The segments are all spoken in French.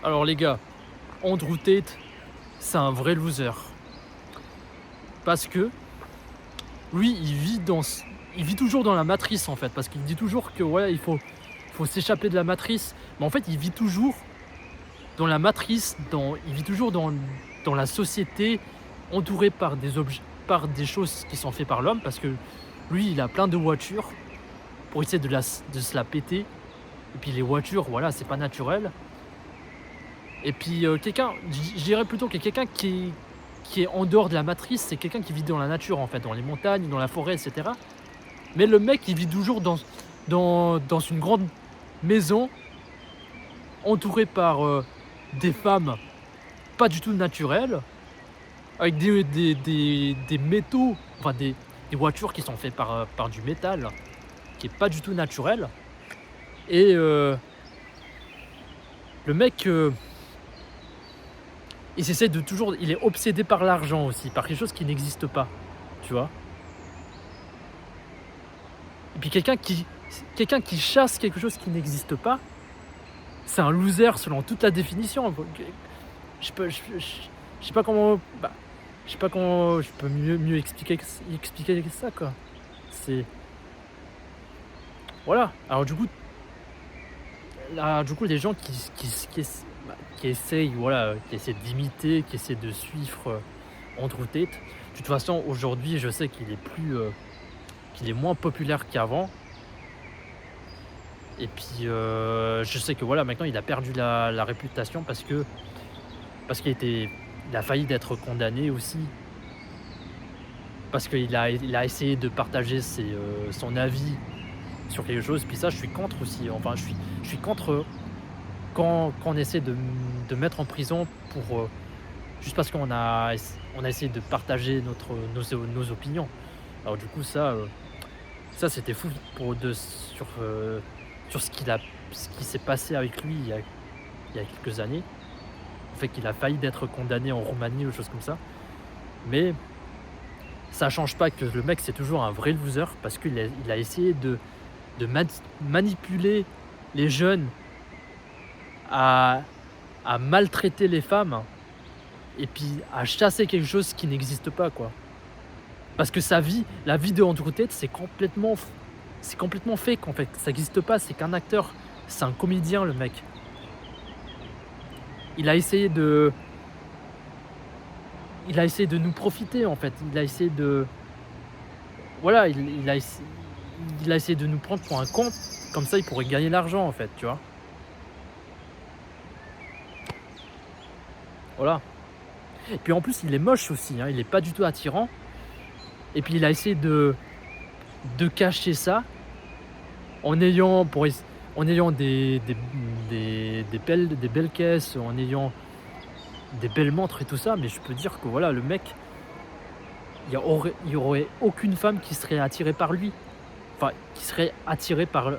Alors les gars, Andrew Tate, c'est un vrai loser. Parce que lui, il vit toujours dans la matrice en fait. Parce qu'il dit toujours que ouais, faut s'échapper de la matrice. Mais en fait, il vit toujours dans la matrice, il vit toujours dans la société, entouré par des objets, par des choses qui sont faites par l'homme. Parce que lui, il a plein de voitures pour essayer de se la péter. Et puis les voitures, voilà, c'est pas naturel. Et puis je dirais plutôt que quelqu'un qui est en dehors de la matrice, c'est quelqu'un qui vit dans la nature en fait, dans les montagnes, dans la forêt, et cetera. Mais le mec, il vit toujours dans une grande maison, entouré par des femmes pas du tout naturelles, avec des métaux, enfin des voitures qui sont faites par du métal, qui est pas du tout naturel. Et le mec, il est obsédé par l'argent aussi, par quelque chose qui n'existe pas, tu vois? Et puis quelqu'un qui chasse quelque chose qui n'existe pas, c'est un loser selon toute la définition. Je sais pas comment, je sais pas comment je peux mieux expliquer ça, quoi. C'est voilà. Alors du coup, les gens qui essayent, voilà, qui essaient d'imiter, qui essaient de suivre, Andrew Tate. De toute façon, aujourd'hui, je sais qu'il est moins populaire qu'avant. Et puis, je sais que voilà, maintenant, il a perdu la réputation parce il a failli d'être condamné aussi. Parce qu'il a essayé de partager son avis sur quelque chose. Puis ça, je suis contre aussi. Enfin, je suis contre quand on essaie de mettre en prison pour, juste parce on a essayé de partager nos opinions. Alors du coup ça c'était fou sur ce qui s'est passé avec lui il y a quelques années. Le fait qu'il a failli d'être condamné en Roumanie ou des choses comme ça. Mais ça change pas que le mec c'est toujours un vrai loser parce il a essayé de manipuler les jeunes à maltraiter les femmes et puis à chasser quelque chose qui n'existe pas, quoi. Parce que la vie de Andrew Tate, c'est complètement fake en fait. Ça n'existe pas, c'est qu'un acteur, c'est un comédien le mec. Il a essayé de nous profiter en fait. Il a essayé de voilà, il a essayé de nous prendre pour un con, comme ça il pourrait gagner l'argent en fait, tu vois? Voilà. Et puis en plus, il est moche aussi, hein, il est pas du tout attirant. Et puis il a essayé de cacher ça en ayant des belles caisses, en ayant des belles montres et tout ça. Mais je peux dire que voilà, le mec, il y aurait aucune femme qui serait attirée par lui. Enfin, qui serait attirée par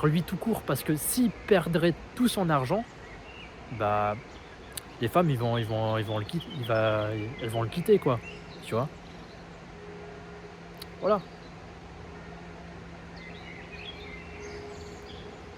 lui tout court. Parce que s'il perdrait tout son argent, bah les femmes ils vont le quitter, elles vont le quitter, quoi. Tu vois? Voilà.